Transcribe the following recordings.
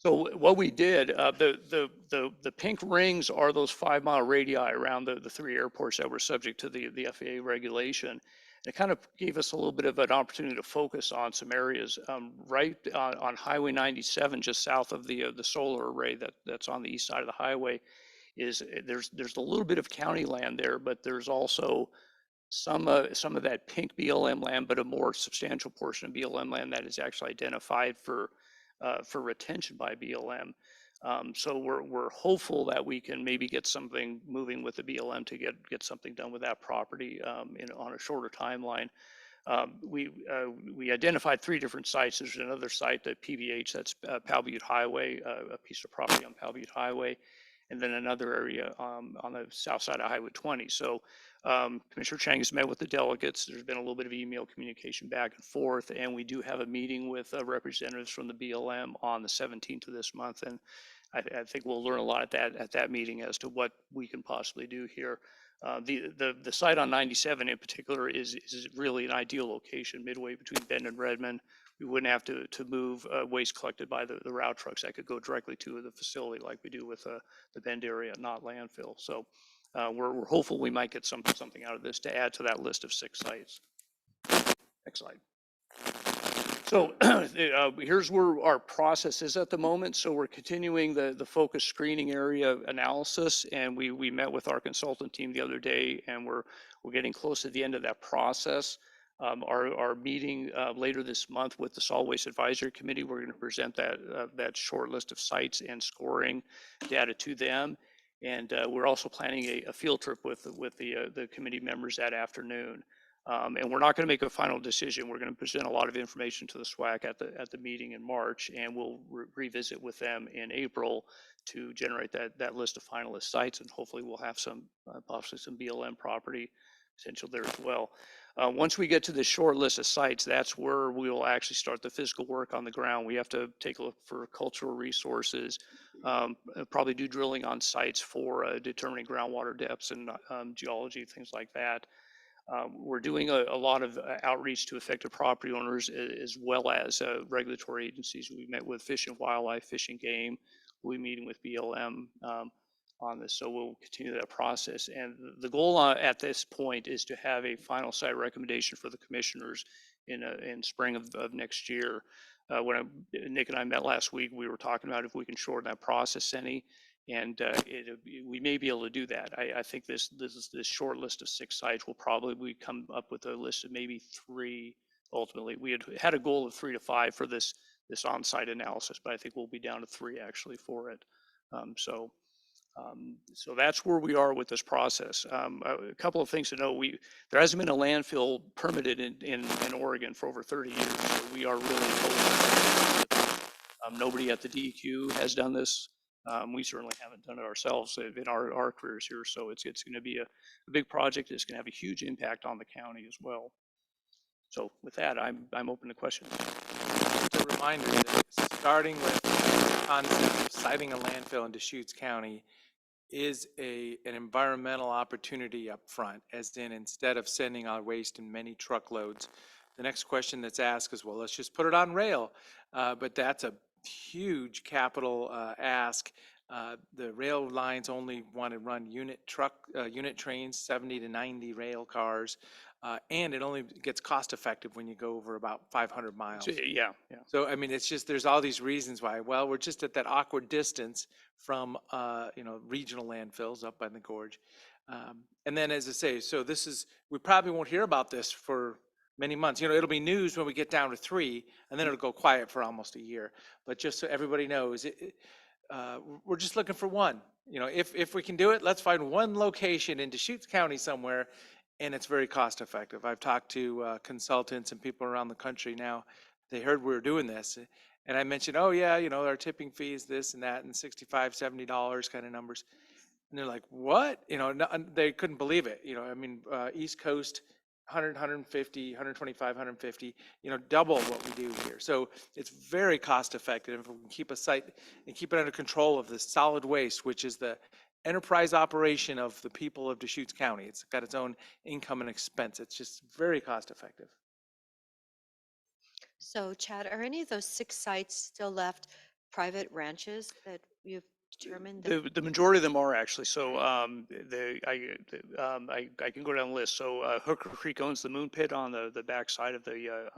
So what we did, the pink rings are those 5 mile radii around the three airports that were subject to the FAA regulation. It kind of gave us a little bit of an opportunity to focus on some areas right on Highway 97, just south of the solar array that's on the east side of the highway. There's a little bit of county land there, but there's also some of that pink BLM land, but a more substantial portion of BLM land that is actually identified for retention by BLM. So we're hopeful that we can maybe get something moving with the BLM to get something done with that property on a shorter timeline. We identified 3 different sites. There's another site at PVH, that's Powell Butte Highway, a piece of property on Powell Butte Highway, and then another area on the south side of Highway 20. So Commissioner Chang has met with the delegates. There's been a little bit of email communication back and forth, and we do have a meeting with representatives from the BLM on the 17th of this month. And I think we'll learn a lot at that meeting as to what we can possibly do here. The site on 97 in particular is really an ideal location, midway between Bend and Redmond. We wouldn't have to move waste collected by the route trucks. That could go directly to the facility like we do with the Bend area, not landfill. So we're hopeful we might get something out of this to add to that list of 6 sites. Next slide. So here's where our process is at the moment. So we're continuing the focus screening area analysis, and we met with our consultant team the other day, and we're getting close to the end of that process. Our meeting later this month with the Solid Waste Advisory Committee, we're going to present that short list of sites and scoring data to them. And we're also planning a field trip with the committee members that afternoon. And we're not going to make a final decision. We're going to present a lot of information to the SWAC at the meeting in March, and we'll revisit with them in April to generate that list of finalist sites, and hopefully we'll have some possibly some BLM property potential there as well. Once we get to the short list of sites, that's where we will actually start the physical work on the ground. We have to take a look for cultural resources, probably do drilling on sites for determining groundwater depths and geology, things like that. We're doing a lot of outreach to affected property owners as well as regulatory agencies. We met with Fish and Wildlife, Fish and Game. We'll be meeting with BLM on this, so we'll continue that process. And the goal at this point is to have a final site recommendation for the commissioners in spring of next year. When Nick and I met last week, we were talking about if we can shorten that process any, and we may be able to do that. I think this short list of 6 sites will probably come up with a list of maybe 3 ultimately. We had a goal of 3 to 5 for this on-site analysis, but I think we'll be down to 3 actually for it. So that's where we are with this process. A couple of things to know: there hasn't been a landfill permitted in Oregon for over 30 years. So we are really close. Nobody at the DEQ has done this. We certainly haven't done it ourselves in our careers here. So it's going to be a big project. It's going to have a huge impact on the county as well. So with that, I'm open to questions. Just a reminder that starting with the concept of siting a landfill in Deschutes County is an environmental opportunity up front, as in instead of sending our waste in many truckloads. The next question that's asked is, well, let's just put it on rail. But that's a huge capital ask. The rail lines only want to run unit trains, 70 to 90 rail cars. And it only gets cost effective when you go over about 500 miles. So, yeah. So, I mean, it's just, there's all these reasons why. Well, we're just at that awkward distance from, regional landfills up by the gorge. And then, as I say, so we probably won't hear about this for many months. It'll be news when we get down to 3, and then it'll go quiet for almost a year. But just so everybody knows, we're just looking for one. If we can do it, let's find one location in Deschutes County somewhere, and it's very cost effective. I've talked to consultants and people around the country now. They heard we were doing this, and I mentioned, oh yeah, our tipping fee is this and that, and $65, $70 kind of numbers. And they're like, what? They couldn't believe it. East Coast, 100, 150, 125, 150, double what we do here. So it's very cost effective. If we can keep a site and keep it under control of the solid waste, which is the enterprise operation of the people of Deschutes County. It's got its own income and expense. It's just very cost effective. So Chad, are any of those 6 sites still left private ranches that you've determined that? The majority of them are actually. So I can go down the list. So Hooker Creek owns the Moon Pit on the backside of the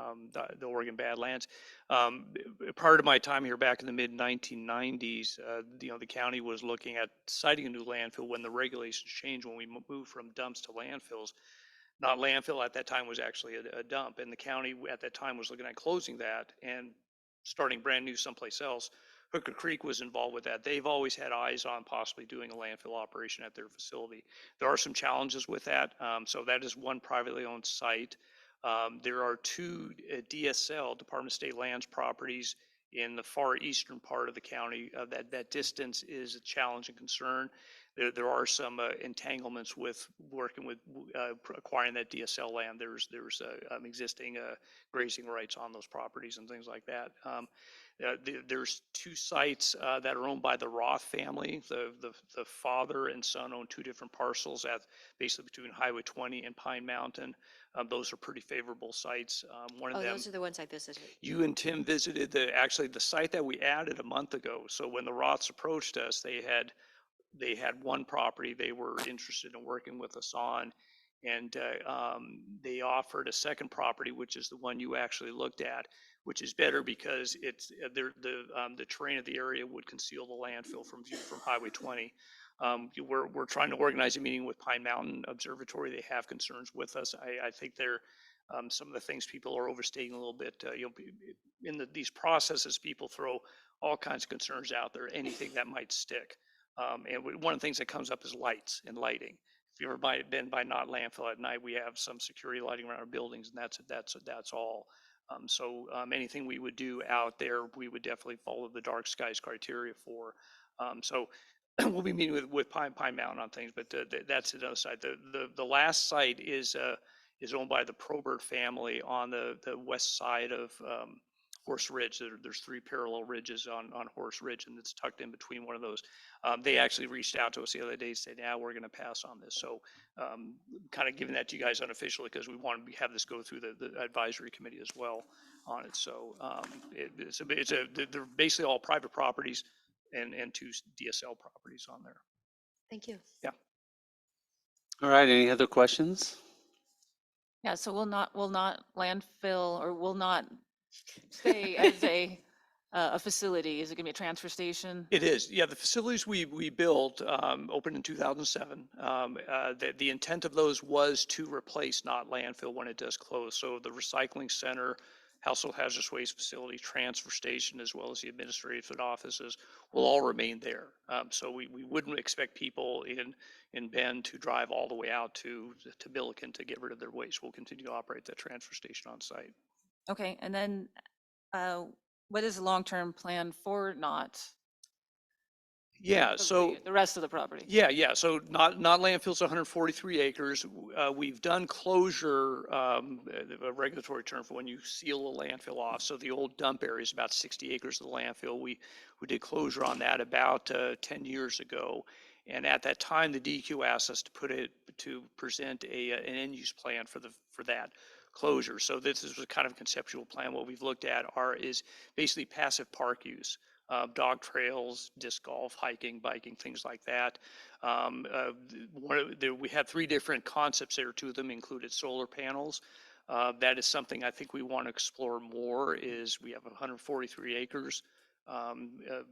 Oregon Badlands. Prior to my time here back in the mid 1990s, the county was looking at siting a new landfill when the regulations changed when we moved from dumps to landfills. Not landfill at that time was actually a dump, and the county at that time was looking at closing that and starting brand new someplace else. Hooker Creek was involved with that. They've always had eyes on possibly doing a landfill operation at their facility. There are some challenges with that. So that is one privately owned site. There are two DSL, Department of State Lands properties in the far eastern part of the county. That distance is a challenge and concern. There are some entanglements with working with acquiring that DSL land. There's existing grazing rights on those properties and things like that. There's two sites that are owned by the Roth family. The father and son own two different parcels at basically between Highway 20 and Pine Mountain. Those are pretty favorable sites. One of Oh, them, those are the ones I visited. you and Tim visited actually the site that we added a month ago. So when the Roths approached us, they had one property they were interested in working with us on, and they offered a second property, which is the one you actually looked at, which is better because it's the terrain of the area would conceal the landfill from view from Highway 20. We're trying to organize a meeting with Pine Mountain Observatory. They have concerns with us. I think they're some of the things people are overstating a little bit. These processes, people throw all kinds of concerns out there, anything that might stick. One of the things that comes up is lights and lighting. If you've ever been by not landfill at night, we have some security lighting around our buildings, and that's all. Anything we would do out there, we would definitely follow the dark skies criteria for. So we'll be meeting with Pine Mountain on things, but that's another side. The last site is owned by the Probert family on the west side of Horse Ridge. There's three parallel ridges on Horse Ridge, and it's tucked in between one of those. They actually reached out to us the other day and said, "Now we're going to pass on this." So, kind of giving that to you guys unofficially because we want to have this go through the advisory committee as well on it. So, they're basically all private properties and two DSL properties on there. Thank you. Yeah. All right, any other questions? Yeah, so will not landfill or will not stay as a facility? Is it gonna be a transfer station? It is, yeah. The facilities we built opened in 2007. The intent of those was to replace not landfill when it does close. So the recycling center, household hazardous waste facility, transfer station, as well as the administrative offices will all remain there. So we wouldn't expect people in Bend to drive all the way out to Billiken to get rid of their waste. We'll continue to operate that transfer station on site. Okay, and then what is the long-term plan for not Yeah, so. the rest of the property? Yeah. So not landfill's 143 acres. We've done closure, a regulatory term for when you seal a landfill off. So the old dump area is about 60 acres of the landfill. We did closure on that about 10 years ago. And at that time, the DEQ asked us to present an end use plan for that closure. So this is a kind of conceptual plan. What we've looked at is basically passive park use. Dog trails, disc golf, hiking, biking, things like that. We had three different concepts there. Two of them included solar panels. That is something I think we want to explore more. Is we have 143 acres.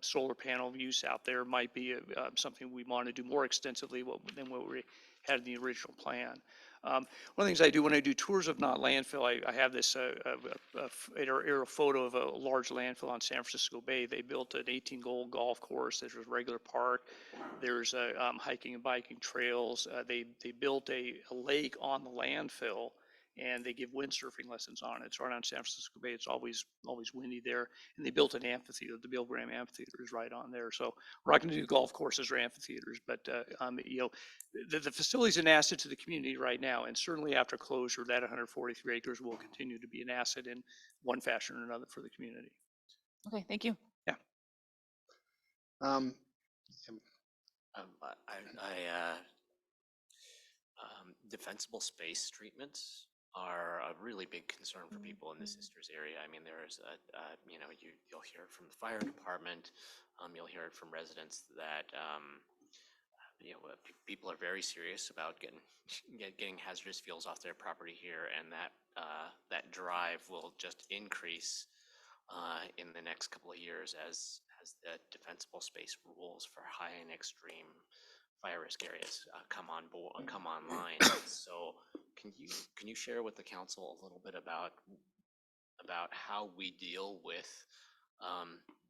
Solar panel use out there might be something we want to do more extensively than what we had in the original plan. One of the things I do when I do tours of not landfill, I have this aerial photo of a large landfill on San Francisco Bay. They built an 18-hole golf course. There's a regular park. There's hiking and biking trails. They built a lake on the landfill, and they give windsurfing lessons on it. It's right on San Francisco Bay. It's always windy there. And they built an amphitheater. The Bill Graham Amphitheater is right on there. So we're not going to do golf courses or amphitheaters, but the facility's an asset to the community right now, and certainly after closure, that 143 acres will continue to be an asset in one fashion or another for the community. Okay, thank you. Yeah. Um, Defensible space treatments. are a really big concern for people in the Sisters area. I mean, there's you'll hear it from the fire department, you'll hear it from residents that, people are very serious about getting hazardous fuels off their property here, and that drive will just increase in the next couple of years as the defensible space rules for high and extreme fire risk areas come online. So can you share with the council a little bit about how we deal with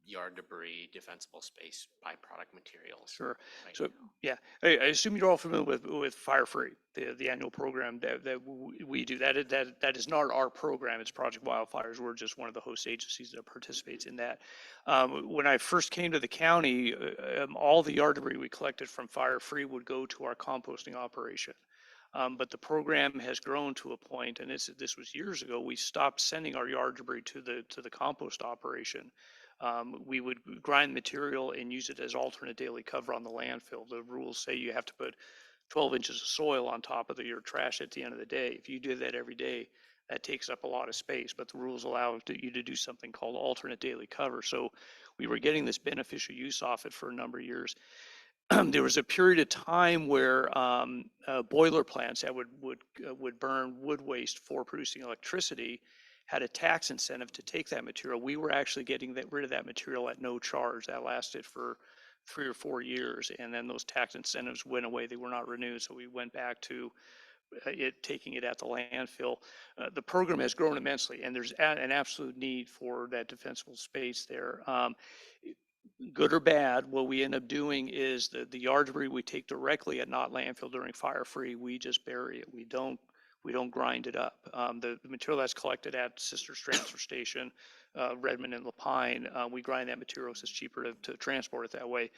yard debris, defensible space, byproduct materials? Sure. right So, now? yeah, I assume you're all familiar with Fire Free, the annual program we do. That is not our program. It's Project Wildfires. We're just one of the host agencies that participates in that. When I first came to the county, all the yard debris we collected from Fire Free would go to our composting operation. But the program has grown to a point, and this was years ago, we stopped sending our yard debris to the compost operation. We would grind material and use it as alternate daily cover on the landfill. The rules say you have to put 12 inches of soil on top of your trash at the end of the day. If you do that every day, that takes up a lot of space, but the rules allow you to do something called alternate daily cover. So we were getting this beneficial use off it for a number of years. There was a period of time where boiler plants that would burn wood waste for producing electricity had a tax incentive to take that material. We were actually getting rid of that material at no charge. That lasted for 3 or 4 years, and then those tax incentives went away. They were not renewed, so we went back to taking it at the landfill. The program has grown immensely, and there's an absolute need for that defensible space there. Good or bad, what we end up doing is the yard debris we take directly at not landfill during Fire Free, we just bury it. We don't grind it up. The material that's collected at Sisters Transfer Station, Redmond and Lapine, we grind that material because it's cheaper to transport it that way.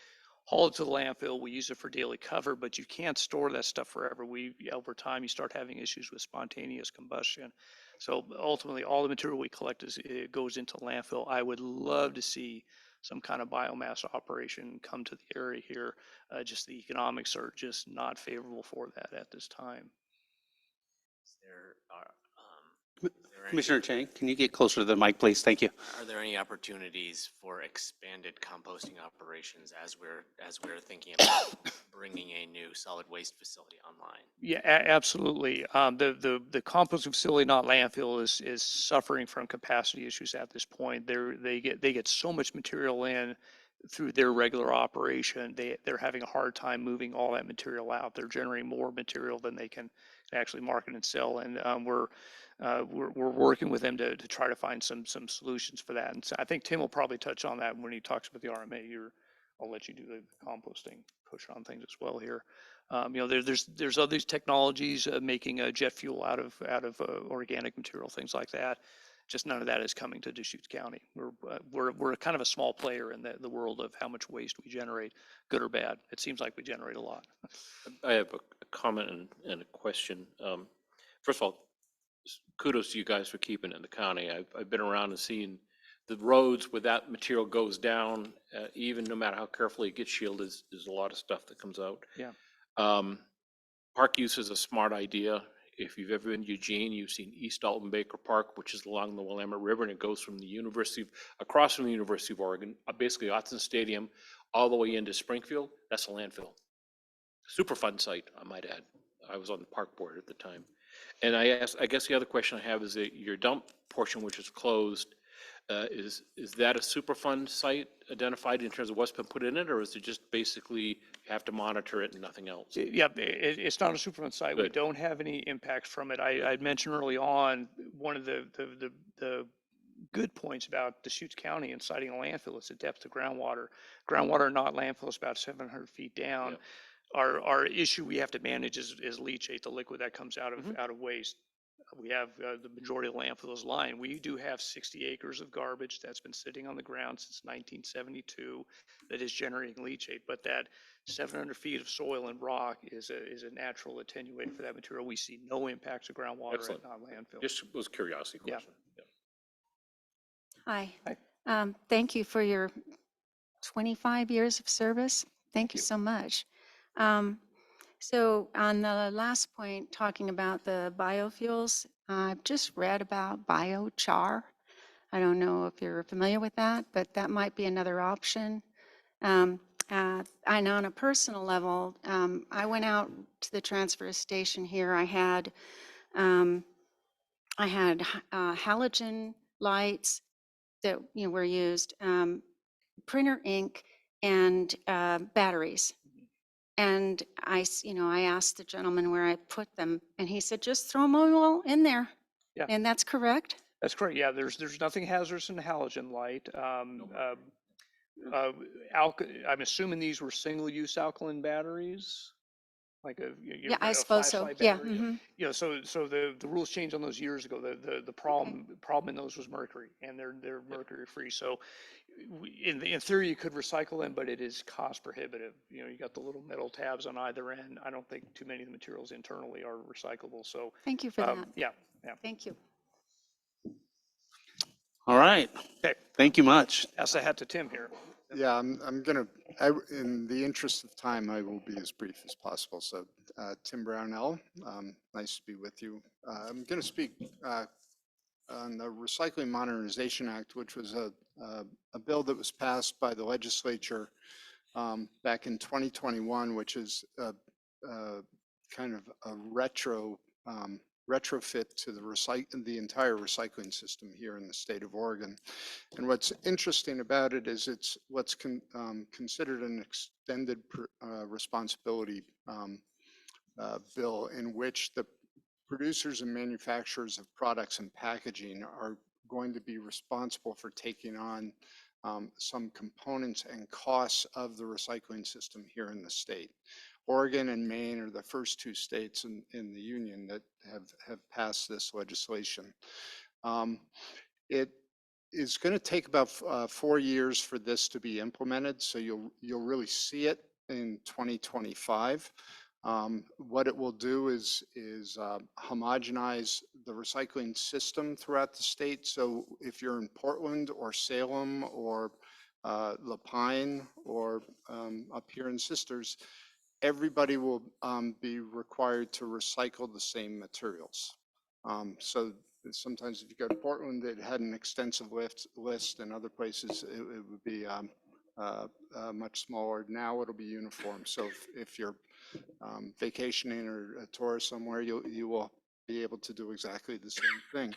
Haul it to the landfill. We use it for daily cover, but you can't store that stuff forever. Over time, you start having issues with spontaneous combustion. So ultimately, all the material we collect it goes into landfill. I would love to see some kind of biomass operation come to the area here. Just the economics are just not favorable for that at this time. Is there any- Commissioner Chang, can you get closer to the mic, please? Thank you. Are there any opportunities for expanded composting operations as we're thinking about bringing a new solid waste facility online? Yeah, absolutely. The composting facility, not landfill, is suffering from capacity issues at this point. They get so much material in through their regular operation. They're having a hard time moving all that material out. They're generating more material than they can actually market and sell. And we're working with them to try to find some solutions for that. And so I think Tim will probably touch on that when he talks about the RMA. I'll let you do the composting push on things as well here. There's other technologies making jet fuel out of organic material, things like that. Just none of that is coming to Deschutes County. We're kind of a small player in the world of how much waste we generate, good or bad. It seems like we generate a lot. I have a comment and a question. First of all, kudos to you guys for keeping it in the county. I've been around and seen the roads where that material goes down, even no matter how carefully it gets shielded, there's a lot of stuff that comes out. Yeah. Park use is a smart idea. If you've ever been to Eugene, you've seen East Alton Baker Park, which is along the Willamette River, and it goes from across from the University of Oregon, basically Autzen Stadium, all the way into Springfield. That's a landfill. Super fun site, I might add. I was on the park board at the time. And I guess the other question I have is that your dump portion, which is closed, is that a Superfund site identified in terms of what's been put in it, or is it just basically you have to monitor it and nothing else? Yeah, it's not a Superfund site. We Good. don't have any impacts from it. I mentioned early on, one of the good points about Deschutes County and citing a landfill is the depth of groundwater. Groundwater, not landfill, is about 700 feet down. Yeah. Our issue we have to manage is leachate, the liquid that comes out of waste. We have the majority of landfills lined. We do have 60 acres of garbage that's been sitting on the ground since 1972 that is generating leachate. But that 700 feet of soil and rock is a natural attenuator for that material. We see no impacts to groundwater Excellent. at non-landfill. Just was a curiosity Yeah. question. Yeah. Hi. Hi. Thank you for your 25 years of service. Thank you so much. So on the last point, talking about the biofuels, I've just read about biochar. I don't know if you're familiar with that, but that might be another option. And on a personal level, I went out to the transfer station here. Um, I had halogen lights that were used, printer ink, and batteries. And I asked the gentleman where I put them, and he said, just throw them all in there. Yeah. And that's correct? That's correct. Yeah, there's nothing hazardous in the halogen light. I'm assuming these were single-use alkaline batteries, like Yeah, I a suppose so. flashlight Yeah. battery. Mhm. So the rules changed on those years ago. The problem in those was mercury, and they're mercury free. So in theory, you could recycle them, but it is cost prohibitive. You got the little metal tabs on either end. I don't think too many of the materials internally are recyclable. So Thank you for that. yeah. Thank you. All right. Okay, Thank you much. pass the hat to Tim here. Yeah, in the interest of time, I will be as brief as possible. So, Tim Brownell, nice to be with you. I'm going to speak on the Recycling Modernization Act, which was a bill that was passed by the legislature back in 2021, which is kind of a retrofit to the entire recycling system here in the state of Oregon. And what's interesting about it is it's what's considered an extended responsibility bill, in which the producers and manufacturers of products and packaging are going to be responsible for taking on some components and costs of the recycling system here in the state. Oregon and Maine are the first two states in the union that have passed this legislation. It is going to take about 4 years for this to be implemented, so you'll really see it in 2025. What it will do is homogenize the recycling system throughout the state. So if you're in Portland or Salem or La Pine or up here in Sisters, everybody will be required to recycle the same materials. So sometimes if you go to Portland, it had an extensive list, and other places it would be much smaller. Now it'll be uniform. So if you're vacationing or a tourist somewhere, you will be able to do exactly the same thing.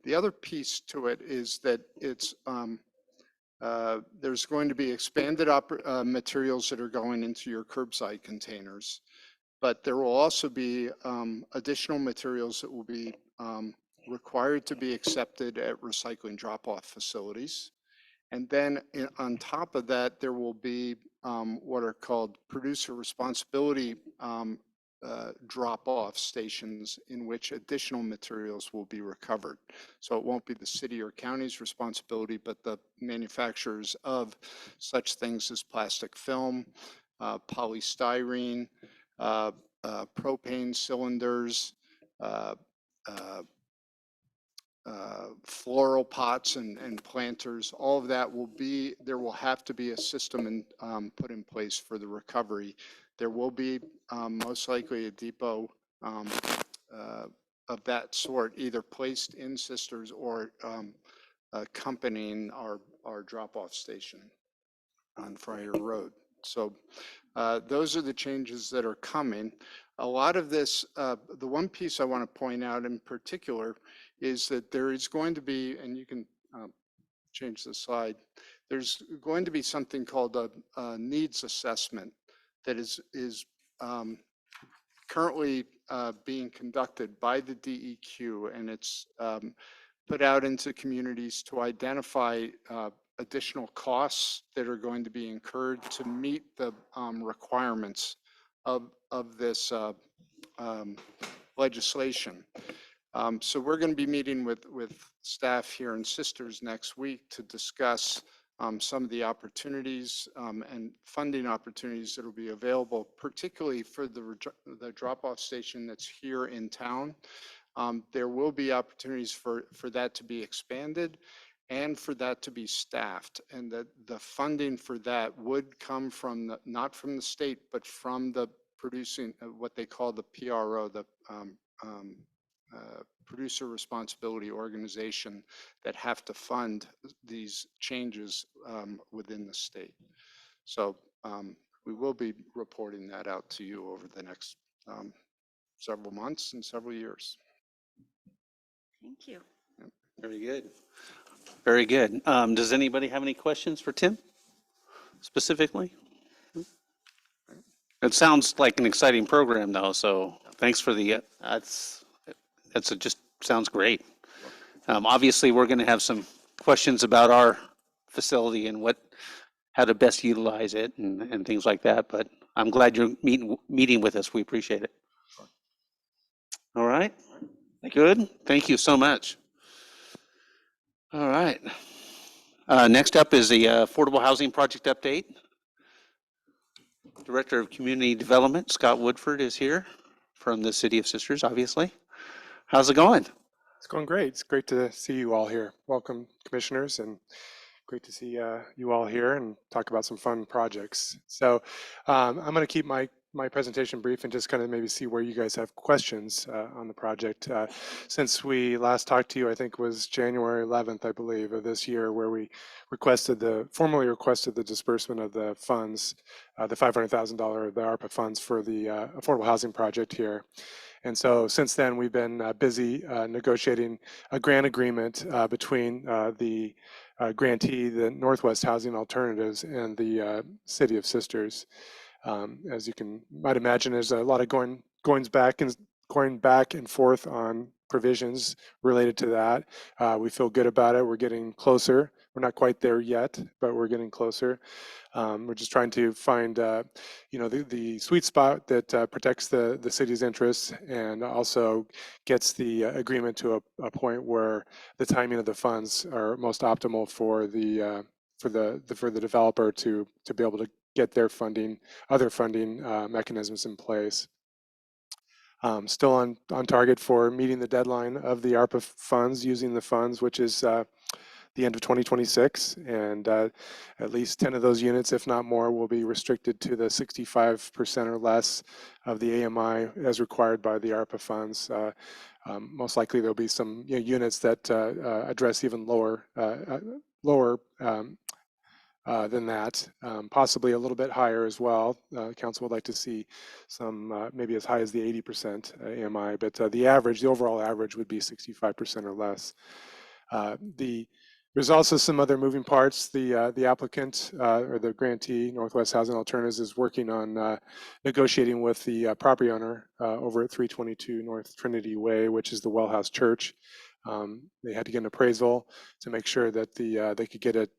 The other piece to it is that there's going to be expanded materials that are going into your curbside containers, but there will also be additional materials that will be required to be accepted at recycling drop-off facilities. And then on top of that, there will be what are called producer responsibility drop-off stations, in which additional materials will be recovered. So it won't be the city or county's responsibility, but the manufacturers of such things as plastic film, polystyrene, propane cylinders, floral pots and planters. All of that there will have to be a system put in place for the recovery. There will be most likely a depot of that sort, either placed in Sisters or accompanying our drop-off station on Friar Road. So those are the changes that are coming. A lot of this, the one piece I want to point out in particular is that there is going to be, and you can change the slide, there's going to be something called a needs assessment that is currently being conducted by the DEQ, and it's put out into communities to identify additional costs that are going to be incurred to meet the requirements of this legislation. So we're going to be meeting with staff here in Sisters next week to discuss some of the opportunities and funding opportunities that will be available, particularly for the drop-off station that's here in town. There will be opportunities for that to be expanded and for that to be staffed, and that the funding for that would come from not from the state, but from the producing what they call the PRO, the producer responsibility organization that have to fund these changes within the state. So we will be reporting that out to you over the next several months and several years. Thank you. Very good. Very good. Does anybody have any questions for Tim specifically? It sounds like an exciting program though, so thanks for the, just sounds great. Obviously, we're going to have some questions about our facility and how to best utilize it and things like that, but I'm glad you're meeting with us. We appreciate it. All right. Good. Thank you so much. All right. Next up is the Affordable Housing Project Update. Director of Community Development, Scott Woodford, is here from the City of Sisters, obviously. How's it going? It's going great. It's great to see you all here. Welcome, commissioners, and great to see you all here and talk about some fun projects. So I'm going to keep my presentation brief and just kind of maybe see where you guys have questions on the project. Since we last talked to you, I think was January 11th, I believe, of this year, where we formally requested the disbursement of the funds, the $500,000 of the ARPA funds for the affordable housing project here. And so since then, we've been busy negotiating a grant agreement between the grantee, the Northwest Housing Alternatives, and the City of Sisters. As you might imagine, there's a lot of going back and forth on provisions related to that. We feel good about it. We're getting closer. We're not quite there yet, but we're getting closer. We're just trying to find, the sweet spot that protects the city's interests and also gets the agreement to a point where the timing of the funds are most optimal for the developer to be able to get their other funding mechanisms in place. Still on target for meeting the deadline of the ARPA funds, using the funds, which is the end of 2026, and at least 10 of those units, if not more, will be restricted to the 65% or less of the AMI as required by the ARPA funds. Most likely there'll be some units that address even lower than that, possibly a little bit higher as well. Council would like to see some maybe as high as the 80% AMI, but the overall average would be 65% or less. There's also some other moving parts. The applicant or the grantee, Northwest Housing Alternatives, is working on negotiating with the property owner over at 322 North Trinity Way, which is the Well House Church. They had to get an appraisal to make sure that they could get an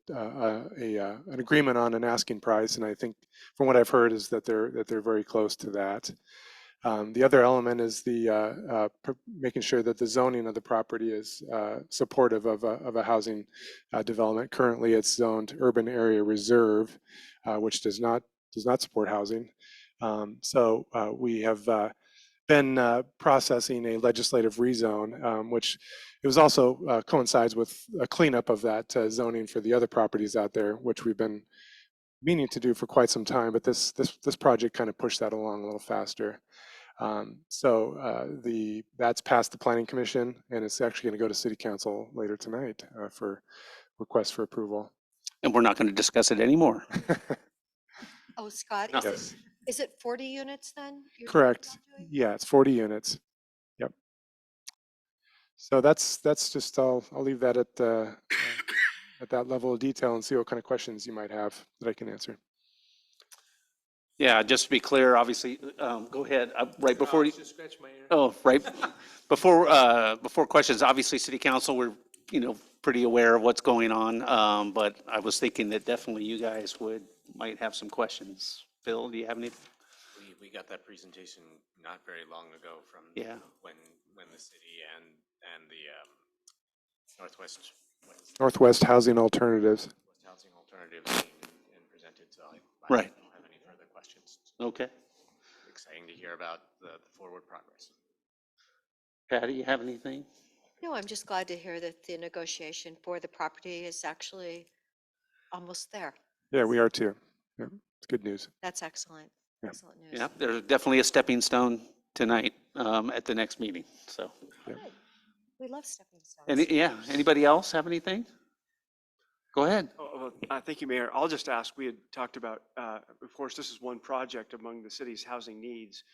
agreement on an asking price, and I think from what I've heard is that they're very close to that. The other element is making sure that the zoning of the property is supportive of a housing development. Currently, it's zoned urban area reserve, which does not support housing. So we have been processing a legislative rezone, which it was also coincides with a cleanup of that zoning for the other properties out there, which we've been meaning to do for quite some time. But this project kind of pushed that along a little faster. That's passed the Planning Commission, and it's actually going to go to City Council later tonight for request for approval. And we're not going to discuss it anymore. Oh, Scott, No. is it 40 units then? you're talking Correct. about doing? Yeah, it's 40 units. Yep. So that's just I'll leave that at that level of detail and see what kind of questions you might have that I can answer. Yeah, just to be clear, obviously, go ahead. Right before you. Just scratch my ear. Oh, right. Before questions, obviously, City Council, we're, pretty aware of what's going on. But I was thinking that definitely you guys might have some questions. Phil, do you have any? We got that presentation not very long ago from when the city and the Northwest Housing Alternatives. Housing Alternatives came and presented, so I Right. don't have any further questions. Okay. Exciting to hear about the forward progress. Patty, you have anything? No, I'm just glad to hear that the negotiation for the property is actually almost there. Yeah, we are too. Yeah, it's good news. That's excellent. Yeah. Excellent news. Yeah, there's definitely a stepping stone tonight at the next meeting. So, Yeah. We love stepping stones. Anybody else have anything? Go ahead. Thank you, Mayor. I'll just ask, we had talked about, of course, this is one project among the city's housing needs.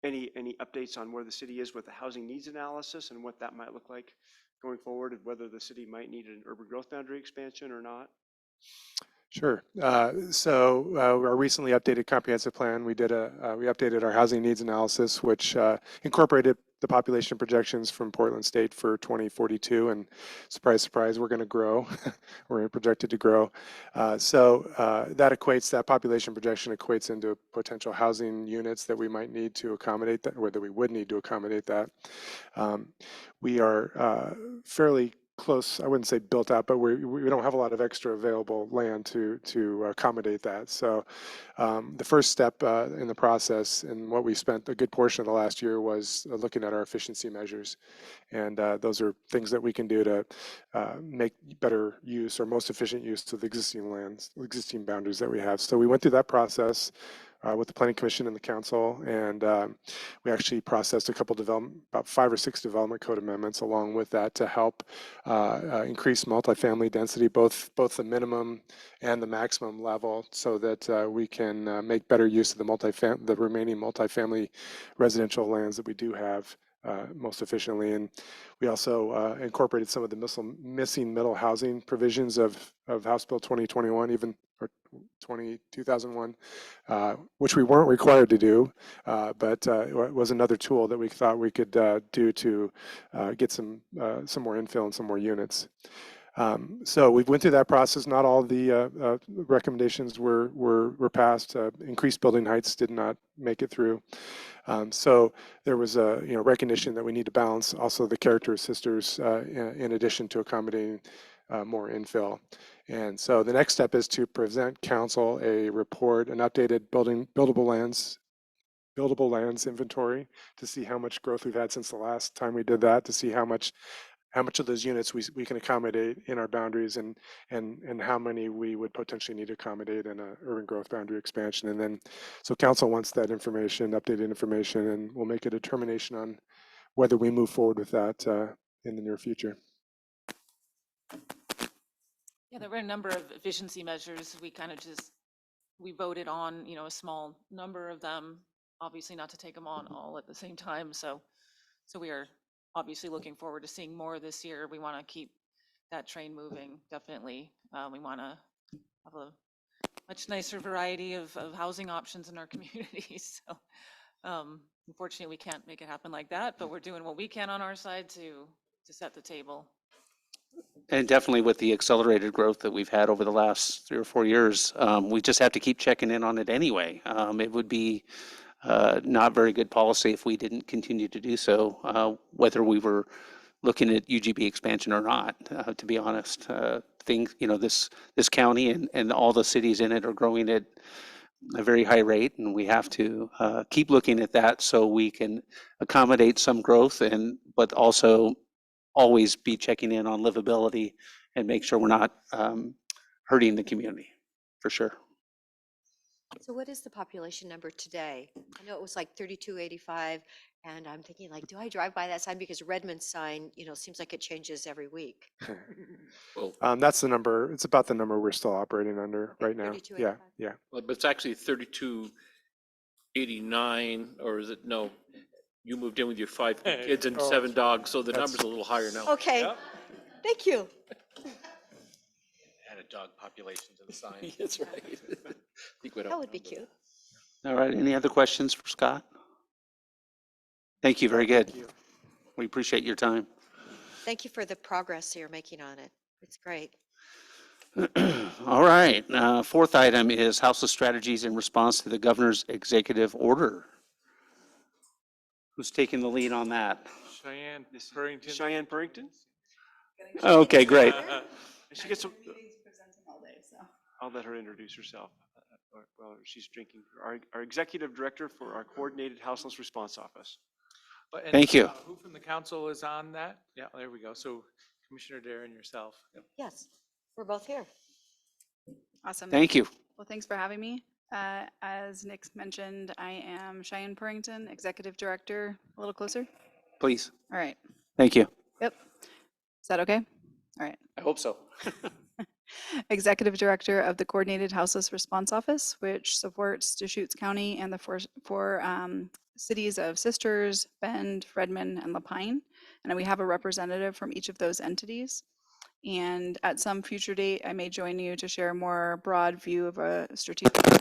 Any updates on where the city is with the housing needs analysis and what that might look like going forward, and whether the city might need an urban growth boundary expansion or not? Sure. So our recently updated comprehensive plan, we updated our housing needs analysis, which incorporated the population projections from Portland State for 2042. And surprise, surprise, we're going to grow. We're projected to grow. That population projection equates into potential housing units that we might need to accommodate that, or that we would need to accommodate that. We are fairly close, I wouldn't say built out, but we don't have a lot of extra available land to accommodate that. So the first step in the process, and what we spent a good portion of the last year, was looking at our efficiency measures. And those are things that we can do to make better use or most efficient use of the existing boundaries that we have. So we went through that process with the Planning Commission and the Council, and we actually processed about 5 or 6 development code amendments along with that to help increase multifamily density, both the minimum and the maximum level, so that we can make better use of the remaining multifamily residential lands that we do have most efficiently. And we also incorporated some of the missing middle housing provisions of House Bill 2021, or 2001, which we weren't required to do, but it was another tool that we thought we could do to get some more infill and some more units. So we went through that process. Not all the recommendations were passed. Increased building heights did not make it through. So there was a recognition that we need to balance also the character assisters in addition to accommodating more infill. And so the next step is to present council a report, an updated buildable lands inventory, to see how much growth we've had since the last time we did that, to see how much of those units we can accommodate in our boundaries, and how many we would potentially need to accommodate in an urban growth boundary expansion. And then, so council wants that information, updated information, and we'll make a determination on whether we move forward with that in the near future. Yeah, there were a number of efficiency measures. We voted on, a small number of them, obviously not to take them on all at the same time. So we are obviously looking forward to seeing more this year. We want to keep that train moving, definitely. We want to have a much nicer variety of housing options in our communities. So unfortunately, we can't make it happen like that, but we're doing what we can on our side to set the table. And definitely with the accelerated growth that we've had over the last 3 or 4 years, we just have to keep checking in on it anyway. It would be not very good policy if we didn't continue to do so, whether we were looking at UGB expansion or not, to be honest. This county and all the cities in it are growing at a very high rate, and we have to keep looking at that so we can accommodate some growth, but also always be checking in on livability and make sure we're not hurting the community, for sure. So what is the population number today? I know it was like 3285, and I'm thinking, like, do I drive by that sign? Because Redmond's sign, seems like it changes every week. Well, That's the number. It's about the number we're still operating under right now. 3285. Yeah. but it's actually 3289, or is it, no, you moved in with your 5 kids and 7 dogs, so the number's a little higher now. Okay, thank you. Add a dog population to the sign. That's right. That would be cute. All right, any other questions for Scott? Thank you, very good. We appreciate your time. Thank you for the progress you're making on it. It's great. All right, fourth item is House of Strategies in response to the governor's executive order. Who's taking the lead on that? Cheyenne Cheyenne Purrington? Okay, great. She gets some. I'll let her introduce herself while she's drinking. Our executive director for our coordinated houseless response office. Thank you. Who from the council is on that? Yeah, there we go. So Commissioner Dare and yourself. Yep. Yes, we're both here. Awesome. Thank you. Well, thanks for having me. As Nick mentioned, I am Cheyenne Purrington, Executive Director. A little closer. Please. All right. Thank you. Yep. Is that okay? All right. I hope so. Executive Director of the Coordinated Houseless Response Office, which supports Deschutes County and the four cities of Sisters, Bend, Redmond, and Lapine. And we have a representative from each of those entities. And at some future date, I may join you to share a more broad view of a strategic. You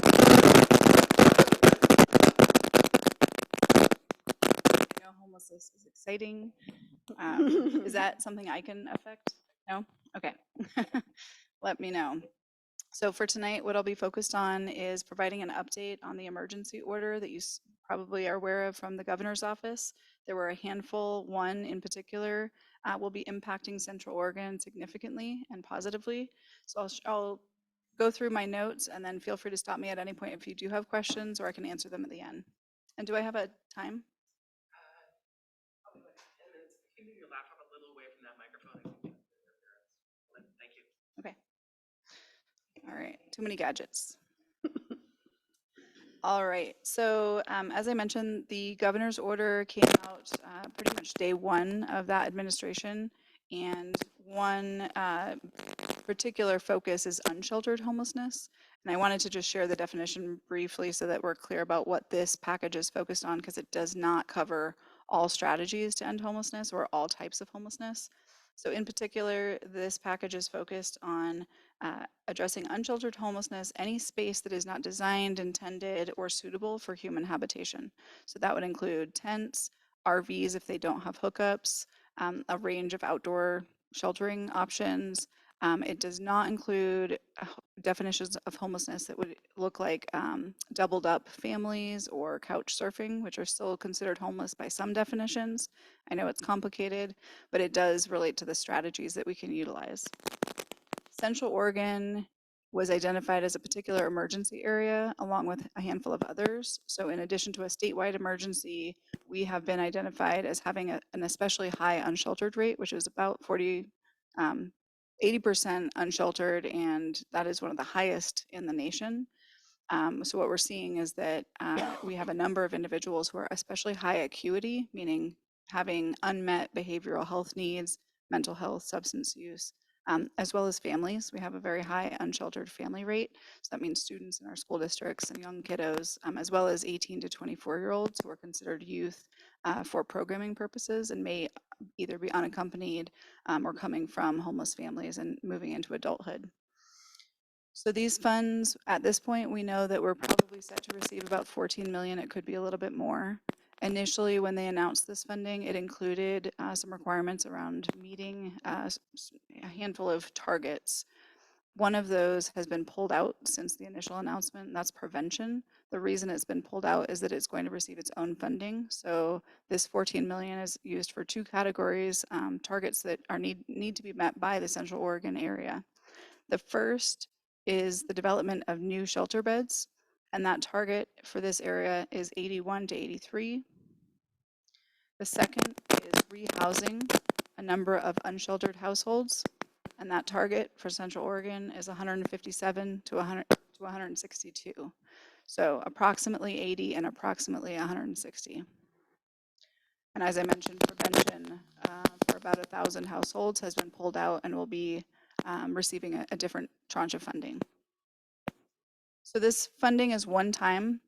know, homelessness is exciting. Is that something I can affect? No? Okay. Let me know. So for tonight, what I'll be focused on is providing an update on the emergency order that you probably are aware of from the governor's office. There were a handful, one in particular will be impacting Central Oregon significantly and positively. So I'll go through my notes and then feel free to stop me at any point if you do have questions, or I can answer them at the end. And do I have a time? Okay. All right, too many gadgets. All right, so as I mentioned, the governor's order came out pretty much day one of that administration. And one particular focus is unsheltered homelessness. And I wanted to just share the definition briefly so that we're clear about what this package is focused on, because it does not cover all strategies to end homelessness or all types of homelessness. So in particular, this package is focused on addressing unsheltered homelessness, any space that is not designed, intended, or suitable for human habitation. So that would include tents, RVs if they don't have hookups, a range of outdoor sheltering options. It does not include definitions of homelessness that would look like doubled up families or couch surfing, which are still considered homeless by some definitions. I know it's complicated, but it does relate to the strategies that we can utilize. Central Oregon was identified as a particular emergency area along with a handful of others. So in addition to a statewide emergency, we have been identified as having an especially high unsheltered rate, which is about 80% unsheltered, and that is one of the highest in the nation. So what we're seeing is that we have a number of individuals who are especially high acuity, meaning having unmet behavioral health needs, mental health, substance use, as well as families. We have a very high unsheltered family rate. So that means students in our school districts and young kiddos, as well as 18 to 24-year-olds who are considered youth for programming purposes and may either be unaccompanied or coming from homeless families and moving into adulthood. So these funds, at this point, we know that we're probably set to receive about 14 million. It could be a little bit more. Initially, when they announced this funding, it included some requirements around meeting a handful of targets. One of those has been pulled out since the initial announcement, and that's prevention. The reason it's been pulled out is that it's going to receive its own funding. So this 14 million is used for two categories, targets that need to be met by the Central Oregon area. The first is the development of new shelter beds, and that target for this area is 81 to 83. The second is rehousing a number of unsheltered households, and that target for Central Oregon is 157 to 162. So approximately 80 and approximately 160. And as I mentioned, prevention for about 1,000 households has been pulled out and will be receiving a different tranche of funding. So this funding is one time.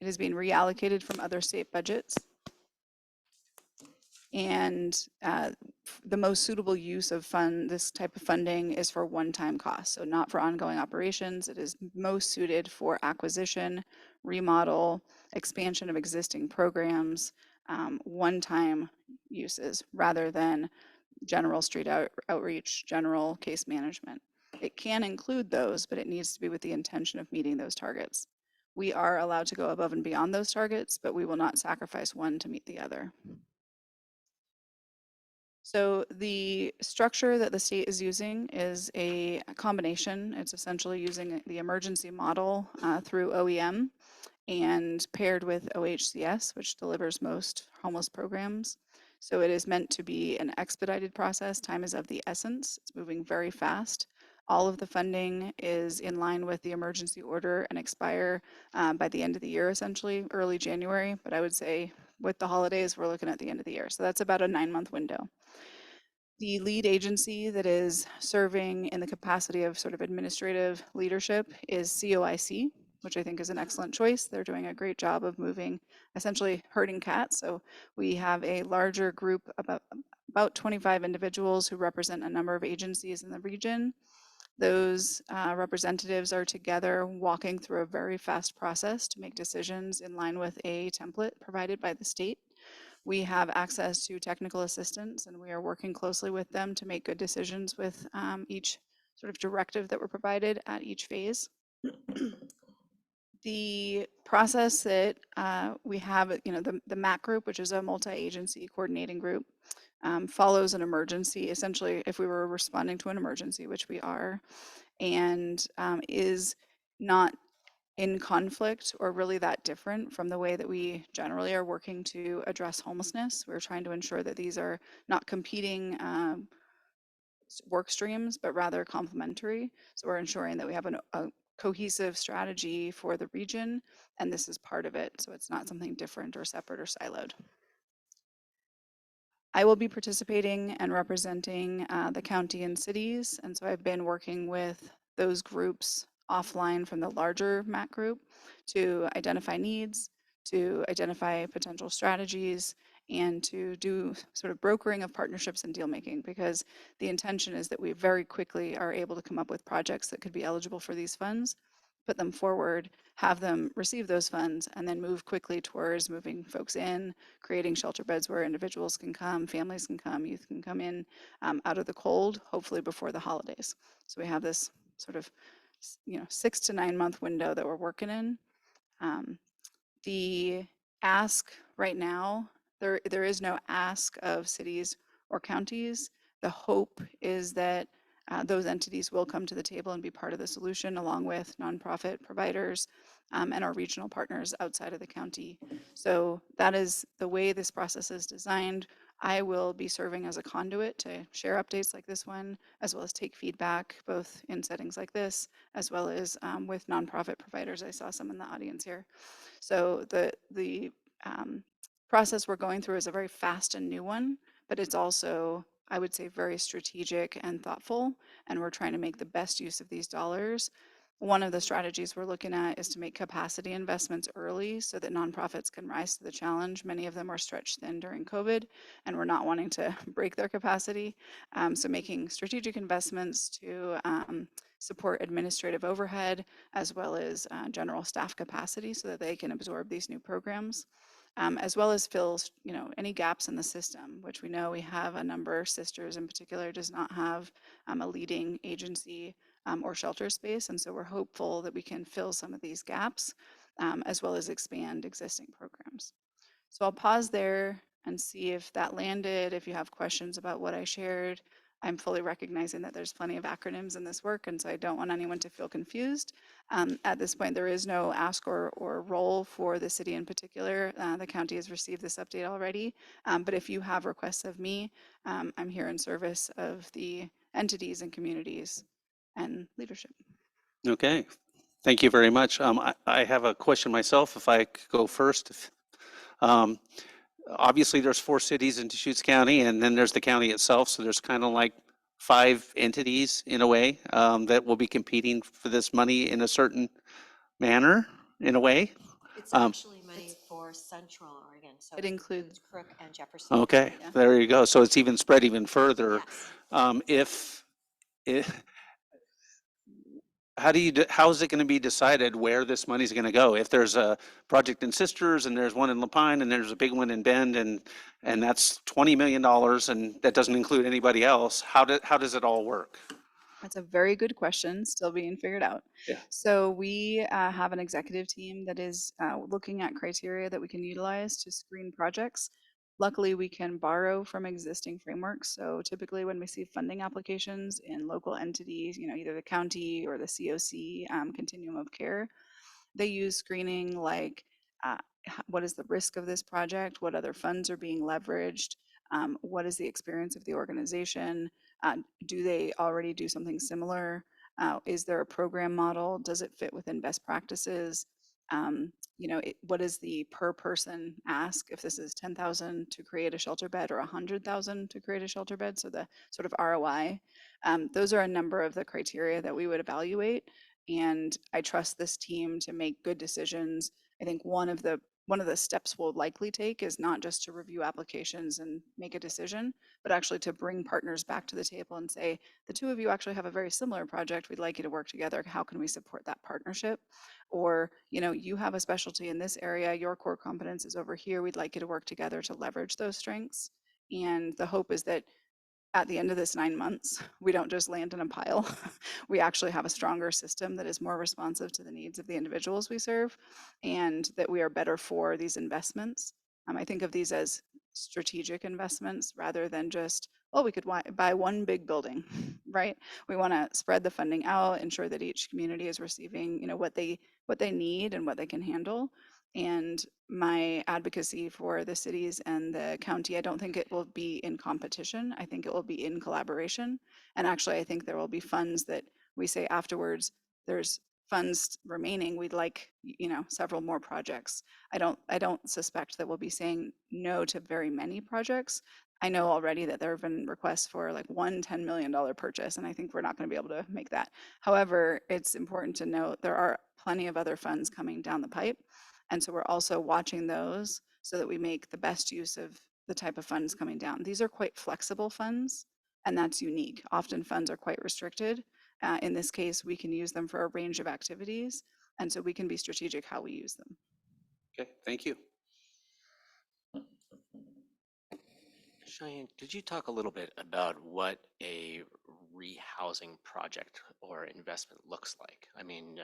It is being reallocated from other state budgets. And the most suitable use of this type of funding is for one-time costs, so not for ongoing operations. It is most suited for acquisition, remodel, expansion of existing programs, one-time uses, rather than general street outreach, general case management. It can include those, but it needs to be with the intention of meeting those targets. We are allowed to go above and beyond those targets, but we will not sacrifice one to meet the other. So the structure that the state is using is a combination. It's essentially using the emergency model through OEM and paired with OHCS, which delivers most homeless programs. So it is meant to be an expedited process. Time is of the essence. It's moving very fast. All of the funding is in line with the emergency order and expire by the end of the year, essentially, early January. But I would say with the holidays, we're looking at the end of the year. So that's about a 9-month window. The lead agency that is serving in the capacity of sort of administrative leadership is COIC, which I think is an excellent choice. They're doing a great job of moving, essentially herding cats. So we have a larger group, about 25 individuals who represent a number of agencies in the region. Those representatives are together walking through a very fast process to make decisions in line with a template provided by the state. We have access to technical assistance, and we are working closely with them to make good decisions with each sort of directive that were provided at each phase. The process that we have, the MAC group, which is a multi-agency coordinating group, follows an emergency, essentially, if we were responding to an emergency, which we are, and is not in conflict or really that different from the way that we generally are working to address homelessness. We're trying to ensure that these are not competing work streams, but rather complementary. So we're ensuring that we have a cohesive strategy for the region, and this is part of it. So it's not something different or separate or siloed. I will be participating and representing the county and cities, and so I've been working with those groups offline from the larger MAC group to identify needs, to identify potential strategies, and to do sort of brokering of partnerships and deal making, because the intention is that we very quickly are able to come up with projects that could be eligible for these funds, put them forward, have them receive those funds, and then move quickly towards moving folks in, creating shelter beds where individuals can come, families can come, youth can come in out of the cold, hopefully before the holidays. So we have this sort of 6 to 9 month window that we're working in. The ask right now, there is no ask of cities or counties. The hope is that those entities will come to the table and be part of the solution, along with nonprofit providers and our regional partners outside of the county. So that is the way this process is designed. I will be serving as a conduit to share updates like this one, as well as take feedback, both in settings like this, as well as with nonprofit providers. I saw some in the audience here. So the process we're going through is a very fast and new one, but it's also, I would say, very strategic and thoughtful, and we're trying to make the best use of these dollars. One of the strategies we're looking at is to make capacity investments early so that nonprofits can rise to the challenge. Many of them are stretched thin during COVID, and we're not wanting to break their capacity. So making strategic investments to support administrative overhead, as well as general staff capacity so that they can absorb these new programs. As well as fills, any gaps in the system, which we know we have a number. Sisters in particular does not have a leading agency or shelter space, and so we're hopeful that we can fill some of these gaps, as well as expand existing programs. So I'll pause there and see if that landed. If you have questions about what I shared, I'm fully recognizing that there's plenty of acronyms in this work, and so I don't want anyone to feel confused. At this point, there is no ask or role for the city in particular. The county has received this update already, but if you have requests of me, I'm here in service of the entities and communities and leadership. Okay, thank you very much. I have a question myself, if I could go first. Obviously, there's 4 cities in Deschutes County, and then there's the county itself, so there's kind of like 5 entities in a way that will be competing for this money in a certain manner, in a way. It's actually money for Central Oregon, so It includes Crook and Jefferson. Okay, Yeah. there you go. So it's even spread even further. Yes. How is it going to be decided where this money is going to go? If there's a project in Sisters and there's one in Lapine and there's a big one in Bend and that's $20 million and that doesn't include anybody else, how does it all work? That's a very good question, still being figured out. Yeah. So we have an executive team that is looking at criteria that we can utilize to screen projects. Luckily, we can borrow from existing frameworks. So typically when we see funding applications in local entities, either the county or the COC continuum of care, they use screening like what is the risk of this project? What other funds are being leveraged? What is the experience of the organization? Do they already do something similar? Is there a program model? Does it fit within best practices? What is the per person ask if this is 10,000 to create a shelter bed or 100,000 to create a shelter bed? So the sort of ROI. Those are a number of the criteria that we would evaluate. And I trust this team to make good decisions. I think one of the steps we'll likely take is not just to review applications and make a decision, but actually to bring partners back to the table and say, the two of you actually have a very similar project. We'd like you to work together. How can we support that partnership? Or, you have a specialty in this area, your core competence is over here. We'd like you to work together to leverage those strengths. And the hope is that at the end of this 9 months, we don't just land in a pile. We actually have a stronger system that is more responsive to the needs of the individuals we serve, and that we are better for these investments. I think of these as strategic investments rather than just, oh, we could buy one big building, right? We want to spread the funding out, ensure that each community is receiving, what they need and what they can handle. And my advocacy for the cities and the county, I don't think it will be in competition. I think it will be in collaboration. And actually, I think there will be funds that we say afterwards, there's funds remaining. We'd like, several more projects. I don't suspect that we'll be saying no to very many projects. I know already that there have been requests for like one $10 million purchase, and I think we're not going to be able to make that. However, it's important to note there are plenty of other funds coming down the pipe. And so we're also watching those so that we make the best use of the type of funds coming down. These are quite flexible funds, and that's unique. Often funds are quite restricted. In this case, we can use them for a range of activities, and so we can be strategic how we use them. Okay, thank you. Cheyenne, could you talk a little bit about what a rehousing project or investment looks like? I mean,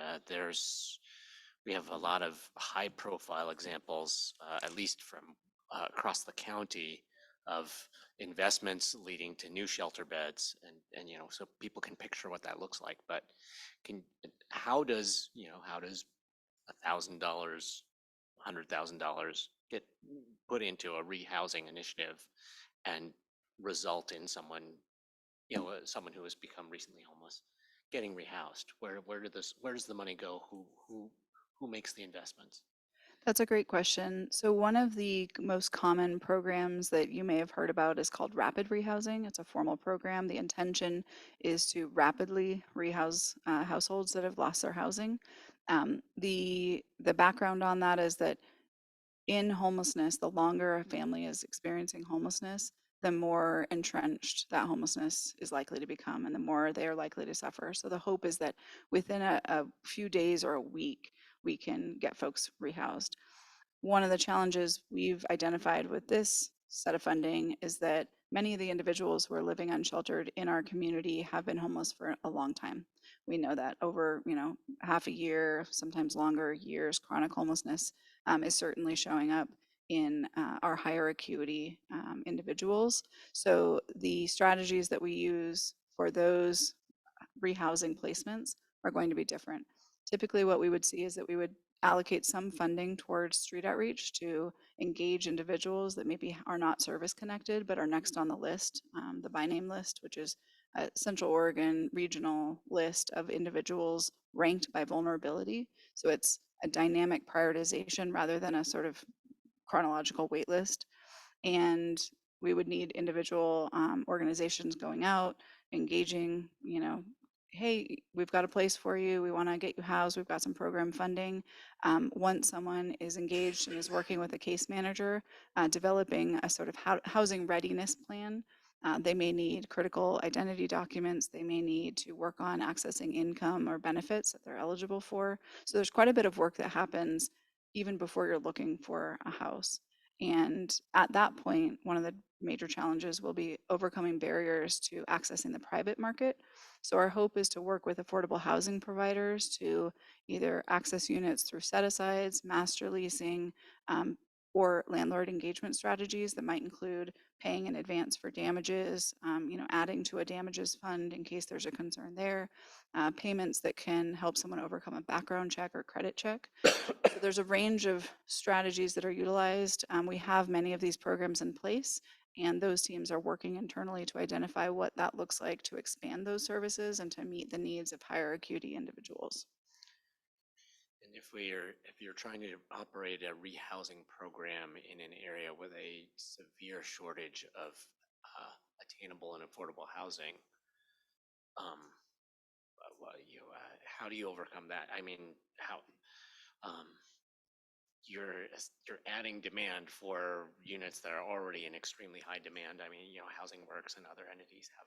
we have a lot of high profile examples, at least from across the county, of investments leading to new shelter beds, and so people can picture what that looks like. But how does $1,000, $100,000 get put into a rehousing initiative and result in someone who has become recently homeless getting rehoused? Where does the money go? Who makes the investments? That's a great question. So one of the most common programs that you may have heard about is called Rapid Rehousing. It's a formal program. The intention is to rapidly rehouse households that have lost their housing. The background on that is that in homelessness, the longer a family is experiencing homelessness, the more entrenched that homelessness is likely to become and the more they are likely to suffer. So the hope is that within a few days or a week, we can get folks rehoused. One of the challenges we've identified with this set of funding is that many of the individuals who are living unsheltered in our community have been homeless for a long time. We know that over, half a year, sometimes longer years, chronic homelessness is certainly showing up in our higher acuity individuals. So the strategies that we use for those rehousing placements are going to be different. Typically, what we would see is that we would allocate some funding towards street outreach to engage individuals that maybe are not service connected but are next on the list, the by name list, which is a Central Oregon regional list of individuals ranked by vulnerability. So it's a dynamic prioritization rather than a sort of chronological wait list. And we would need individual organizations going out, engaging, hey, we've got a place for you. We want to get you housed. We've got some program funding. Once someone is engaged and is working with a case manager, developing a sort of housing readiness plan. They may need critical identity documents. They may need to work on accessing income or benefits that they're eligible for. So there's quite a bit of work that happens even before you're looking for a house. And at that point, one of the major challenges will be overcoming barriers to accessing the private market. So our hope is to work with affordable housing providers to either access units through set-asides, master leasing, or landlord engagement strategies that might include paying in advance for damages, adding to a damages fund in case there's a concern there, payments that can help someone overcome a background check or credit check. So there's a range of strategies that are utilized. We have many of these programs in place, And those teams are working internally to identify what that looks like to expand those services and to meet the needs of higher acuity individuals. And if you're trying to operate a rehousing program in an area with a severe shortage of attainable and affordable housing, how do you overcome that? I mean, how you're adding demand for units that are already in extremely high demand. I mean, Housing Works and other entities have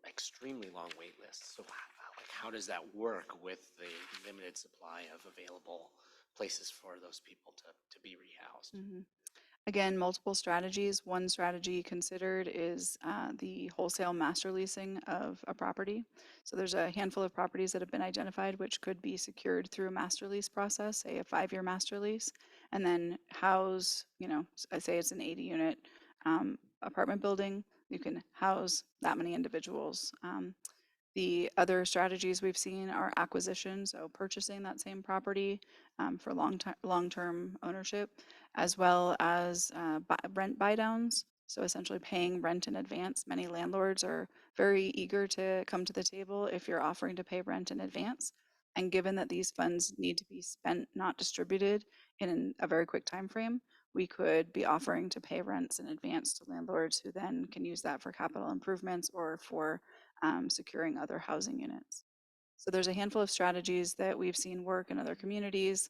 extremely long wait lists. So how does that work with the limited supply of available places for those people to be rehoused? Again, multiple strategies. One strategy considered is the wholesale master leasing of a property. So there's a handful of properties that have been identified which could be secured through a master lease process, say a 5-year master lease, and then house, I say it's an 80-unit apartment building. You can house that many individuals. The other strategies we've seen are acquisition, so purchasing that same property for long-term ownership, as well as rent buy-downs, so essentially paying rent in advance. Many landlords are very eager to come to the table if you're offering to pay rent in advance. And given that these funds need to be spent, not distributed in a very quick time frame, we could be offering to pay rents in advance to landlords who then can use that for capital improvements or for securing other housing units. So there's a handful of strategies that we've seen work in other communities.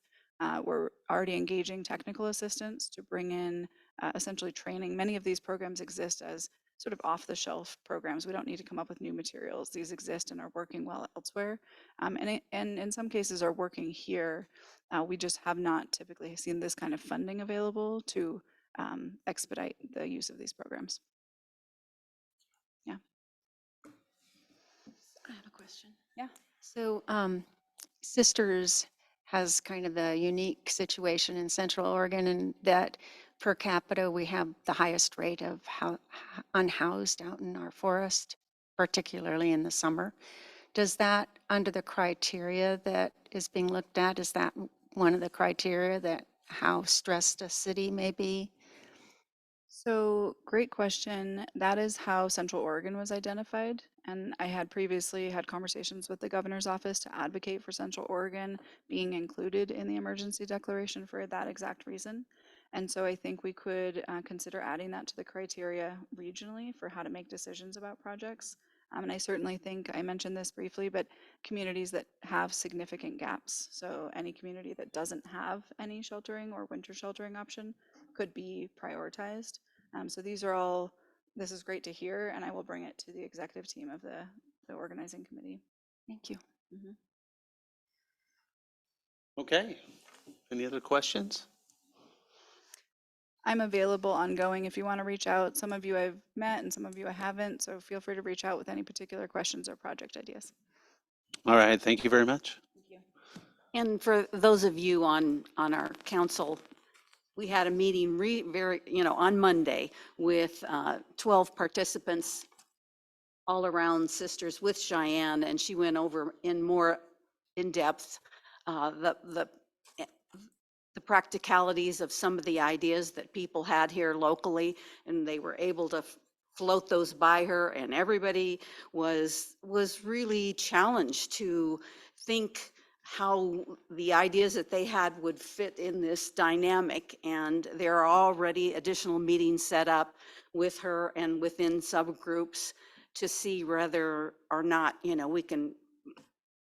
We're already engaging technical assistance to bring in essentially training. Many of these programs exist as sort of off-the-shelf programs. We don't need to come up with new materials. These exist and are working well elsewhere. And in some cases are working here. We just have not typically seen this kind of funding available to expedite the use of these programs. Yeah. I have a question. Yeah. So Sisters has kind of the unique situation in Central Oregon in that per capita, we have the highest rate of unhoused out in our forest, particularly in the summer. Does that, under the criteria that is being looked at, is that one of the criteria that how stressed a city may be? So great question. That is how Central Oregon was identified. And I had previously had conversations with the governor's office to advocate for Central Oregon being included in the emergency declaration for that exact reason. And so I think we could consider adding that to the criteria regionally for how to make decisions about projects. And I certainly think I mentioned this briefly, but communities that have significant gaps. So any community that doesn't have any sheltering or winter sheltering option could be prioritized. So these are all, this is great to hear, and I will bring it to the executive team of the organizing committee. Thank you. Okay. Any other questions? I'm available ongoing if you want to reach out. Some of you I've met and some of you I haven't, so feel free to reach out with any particular questions or project ideas. All right. Thank you very much. Thank you. And for those of you on our council, we had a meeting on Monday with 12 participants all around Sisters with Cheyenne, and she went over more in depth the practicalities of some of the ideas that people had here locally, and they were able to float those by her, and everybody was really challenged to think how the ideas that they had would fit in this dynamic. And there are already additional meetings set up with her and within subgroups to see whether or not, we can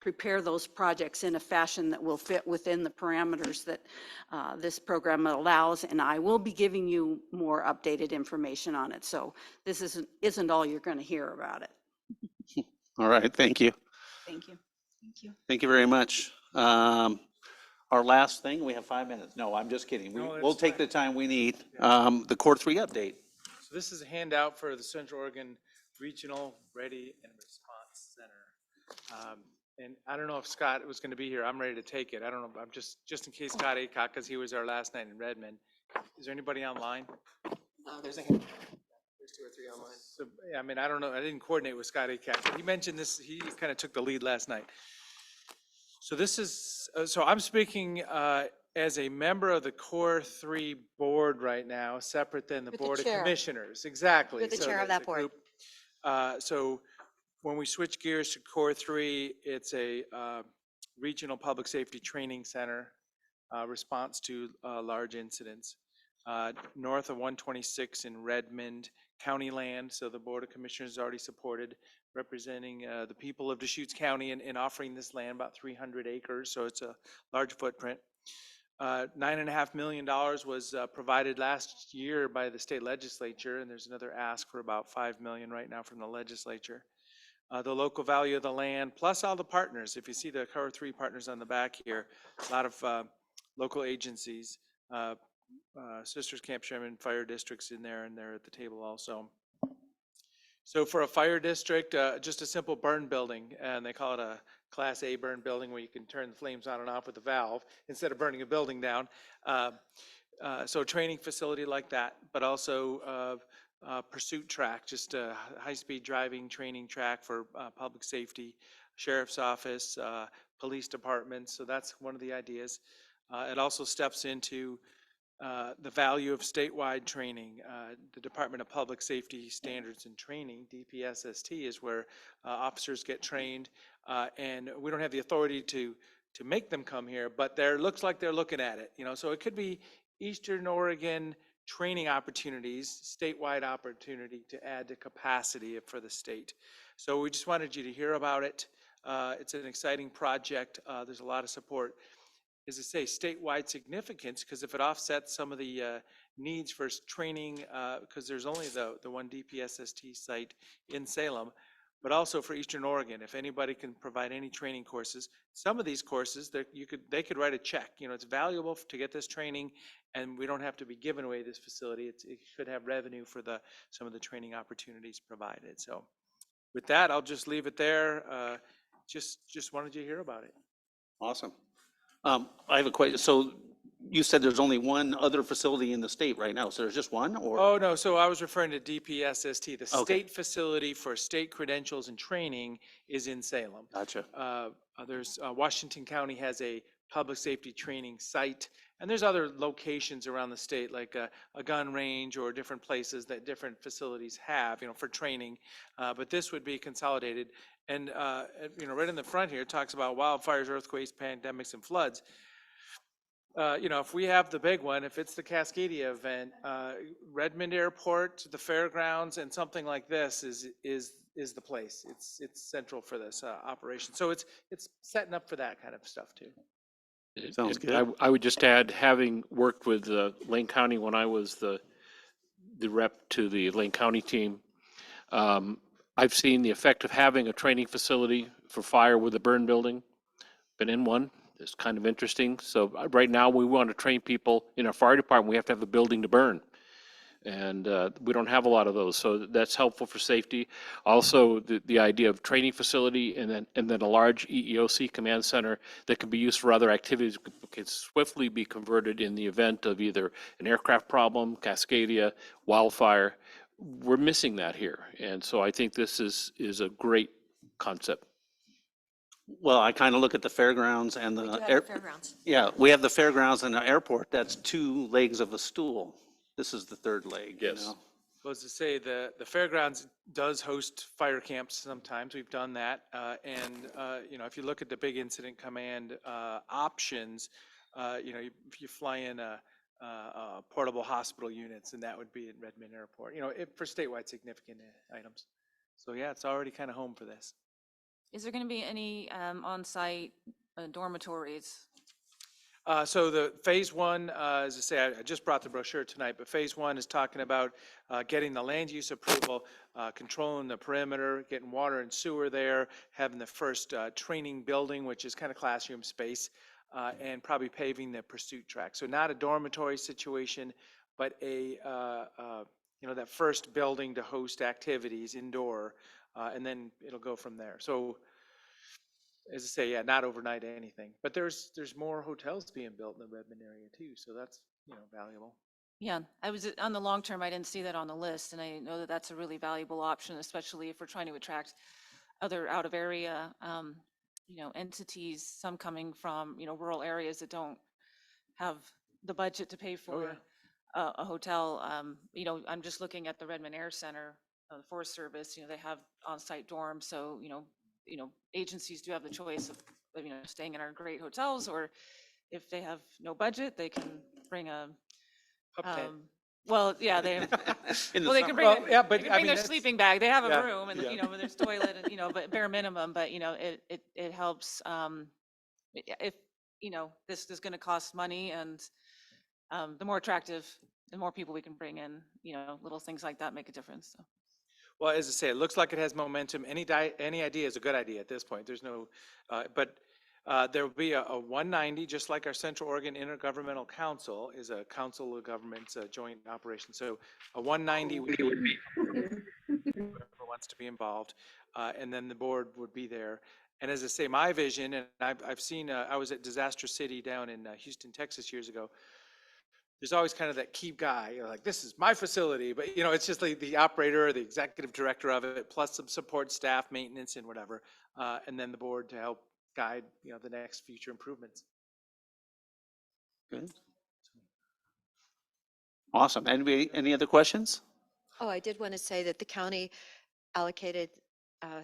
prepare those projects in a fashion that will fit within the parameters that this program allows. And I will be giving you more updated information on it. So this isn't all you're going to hear about it. All right. Thank you. Thank you. Thank you. Thank you very much. Our last thing, we have 5 minutes. No, I'm just kidding. No, We'll that's take fine. the time we need. The Core 3 update. So this is a handout for the Central Oregon Regional Ready and Response Center. And I don't know if Scott was going to be here. I'm ready to take it. I don't know. I'm just in case Scott Aycock, because he was there last night in Redmond. Is there anybody online? There's 2 or 3 online. So, yeah, I mean, I don't know. I didn't coordinate with Scott Aycock, but he mentioned this. He kind of took the lead last night. So this is, so I'm speaking as a member of the Core 3 board right now, separate than the You're the Board of chair. Commissioners. Exactly. You're the So chair of that board. group, So when we switch gears to Core 3, it's a regional public safety training center response to large incidents. North of 126 in Redmond County land, so the Board of Commissioners already supported representing the people of Deschutes County and offering this land, about 300 acres, so it's a large footprint. $9.5 million was provided last year by the state legislature, and there's another ask for about $5 million right now from the legislature. The local value of the land, plus all the partners. If you see the Core 3 partners on the back here, a lot of local agencies, Sisters Camp Sherman Fire District's in there, and they're at the table also. So for a fire district, just a simple burn building, and they call it a Class A burn building where you can turn the flames on and off with a valve instead of burning a building down. So a training facility like that, but also pursuit track, just a high-speed driving training track for public safety, sheriff's office, police departments. So that's one of the ideas. It also steps into the value of statewide training. The Department of Public Safety Standards and Training, DPSST, is where officers get trained, and we don't have the authority to make them come here, but there looks like they're looking at it. So it could be Eastern Oregon training opportunities, statewide opportunity to add to capacity for the state. So we just wanted you to hear about it. It's an exciting project. There's a lot of support. As I say, statewide significance, because if it offsets some of the needs for training, because there's only the one DPSST site in Salem, but also for Eastern Oregon, if anybody can provide any training courses, some of these courses, they could write a check. It's valuable to get this training, and we don't have to be giving away this facility. It should have revenue for some of the training opportunities provided. So with that, I'll just leave it there. Just wanted you to hear about it. Awesome. I have a question. So you said there's only one other facility in the state right now. So there's just one, or? Oh, no, so I was referring to DPSST. The Okay. state facility for state credentials and training is in Salem. Gotcha. There's, Washington County has a public safety training site, and there's other locations around the state, like a gun range or different places that different facilities have, for training. But this would be consolidated. And, right in the front here, it talks about wildfires, earthquakes, pandemics, and floods. If we have the big one, if it's the Cascadia event, Redmond Airport, the fairgrounds, and something like this is the place. It's central for this operation. So it's setting up for that kind of stuff too. Sounds And good. I would just add, having worked with Lane County when I was the rep to the Lane County team, I've seen the effect of having a training facility for fire with a burn building. Been in one. It's kind of interesting. So right now we want to train people in our fire department. We have to have a building to burn. And we don't have a lot of those. So that's helpful for safety. Also, the idea of training facility and then a large EEOC command center that can be used for other activities can swiftly be converted in the event of either an aircraft problem, Cascadia, wildfire. We're missing that here. And so I think this is a great concept. Well, I kind of look at the fairgrounds and We do the have air. the fairgrounds. Yeah, we have the fairgrounds and the airport. That's two legs of a stool. This is the third leg. Yes. Well, as to say, the fairgrounds does host fire camps sometimes. We've done that. And if you look at the big incident command options, if you fly in portable hospital units, and that would be at Redmond Airport, for statewide significant items. So yeah, it's already kind of home for this. Is there going to be any on-site dormitories? So the phase one, as I say, I just brought the brochure tonight, but phase one is talking about getting the land use approval, controlling the perimeter, getting water and sewer there, having the first training building, which is kind of classroom space, and probably paving the pursuit track. So not a dormitory situation, but that first building to host activities indoor, and then it'll go from there. So as I say, yeah, not overnight anything, but there's more hotels being built in the Redmond area too, so that's, valuable. Yeah, I was on the long term, I didn't see that on the list, and I know that that's a really valuable option, especially if we're trying to attract other out of area, entities, some coming from, rural areas that don't have the budget to pay Oh, yeah. for a hotel. You know, I'm just looking at the Redmond Air Center, the Forest Service, you know, they have on-site dorms, so, you know, agencies do have the choice of, you know, staying in our great hotels, or if they have no budget, they can bring a, Pup tent. well, yeah, they, In the well, they can summer. bring, Well, yeah, they but can I bring mean, their that's, sleeping bag. They have a yeah, room and, yeah. you know, there's toilet and, you know, but bare minimum, but, you know, it helps, if, you know, this is gonna cost money, and the more attractive, the more people we can bring in, you know, little things like that make a difference, so. Well, as I say, it looks like it has momentum. Any idea is a good idea at this point. There's no, but there will be a 190, just like our Central Oregon Intergovernmental Council is a council of governments, a joint operation. So a 190 would be whoever wants to be involved, and then the board would be there. And as I say, my vision, and I've seen, I was at Disaster City down in Houston, Texas years ago. There's always kind of that key guy, you know, like, this is my facility, but you know, it's just like the operator or the executive director of it, plus some support staff, maintenance and whatever, and then the board to help guide, you know, the next future improvements. Good. Awesome. Any other questions? Oh, I did want to say that the county allocated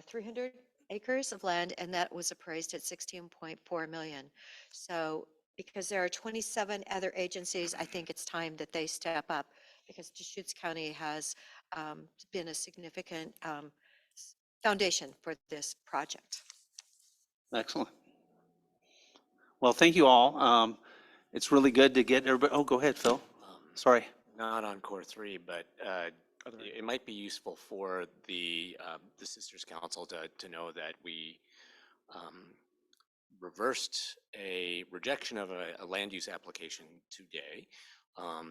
300 acres of land, and that was appraised at 16.4 million. So because there are 27 other agencies, I think it's time that they step up, because Deschutes County has been a significant foundation for this project. Excellent. Well, thank you all. It's really good to get everybody. Oh, go ahead, Phil. Sorry. Not on core 3, but it might be useful for the Sisters Council to know that we reversed a rejection of a land use application today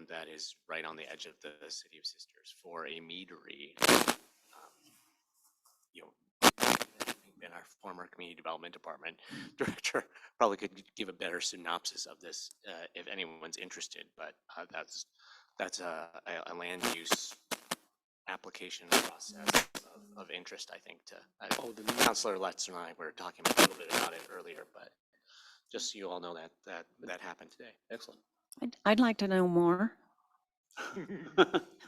that is right on the edge of the City of Sisters for a meadery. You know, and our former community development department director probably could give a better synopsis of this if anyone's interested, but that's a land use application process of interest, I think, to Councilor Letts and I were talking a little bit about it earlier, but just so you all know that happened today. Excellent. I'd like to know more.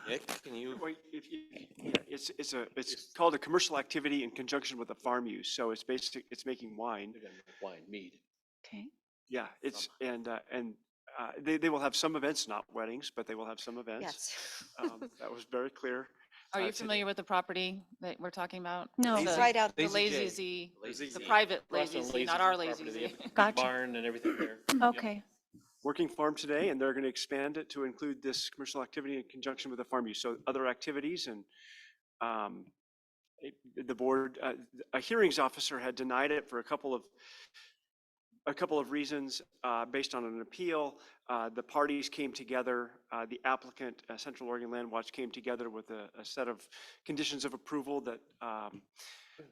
Nick, can you? Wait, yeah, it's called a commercial activity in conjunction with a farm use. So it's basically, it's making wine. Wine, mead. Okay. Yeah, it's, and they will have some events, not weddings, but they will have some events. Yes. That was very clear. Are you today. familiar with the property that we're talking about? No. It's The- right out. The Lazy Lazy J. Z, Lazy the Z. private Across Lazy from Z, not our Lazy Lazy Z's Z. property, they have a Gotcha. barn and everything there. Okay. Working farm today, and they're going to expand it to include this commercial activity in conjunction with the farm use. So other activities, and the board, a hearings officer had denied it for a couple of reasons based on an appeal. The parties came together, the applicant, Central Oregon Land Watch, came together with a set of conditions of approval that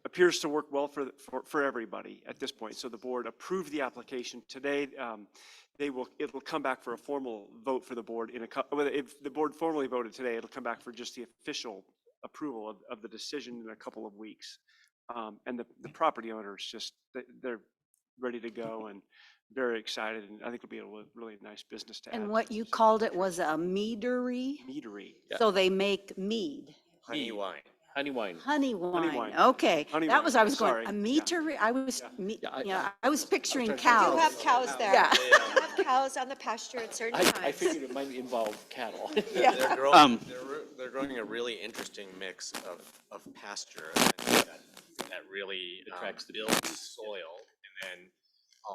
appears to work well for everybody at this point. So the board approved the application today. It'll come back for a formal vote for the board if the board formally voted today, it'll come back for just the official approval of the decision in a couple of weeks. And the property owners just, they're ready to go and very excited, and I think it'll be a really nice business to add. And to what the you city. called it was a meadery? Meadery. Yeah. So they make mead, Honey wine. Honey wine. honey wine. wine. Okay. Honey That wine, was, I was going, sorry. a Yeah. meadery? I was, I was picturing trying to cows. You have cows there. Yeah. You have cows on the pasture at certain I times. figured it might involve cattle. They're growing, they're growing a really interesting mix of pasture that really Attracts the builds soil, and then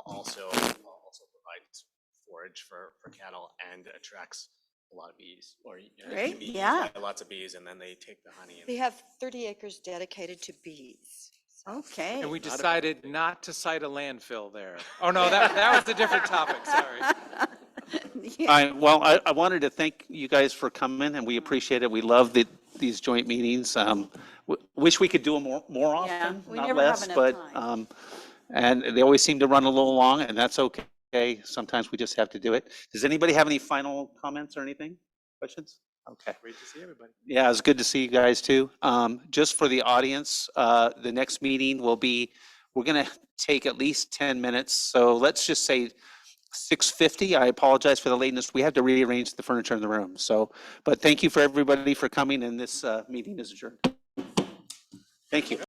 also provides forage for cattle and attracts a lot of bees, or Great, can be used yeah. by lots of bees, and then they take the honey. We have 30 acres dedicated to bees. Okay. And we decided not to cite a landfill there. Oh, no, that was a different topic, sorry. Yeah. All right, well, I wanted to thank you guys for coming, and we appreciate it. We love these joint meetings. Wish we could do them more often, we not never have less, enough but, time. and they always seem to run a little long, and that's okay. Sometimes we just have to do it. Does anybody have any final comments or anything? Questions? Okay. Great to see everybody. Yeah, it's good to see you guys too. Just for the audience, the next meeting will be, we're gonna take at least 10 minutes. So let's just say 6:50. I apologize for the lateness. We had to rearrange the furniture in the room. So, but thank you for everybody for coming, and this meeting is adjourned. Thank you.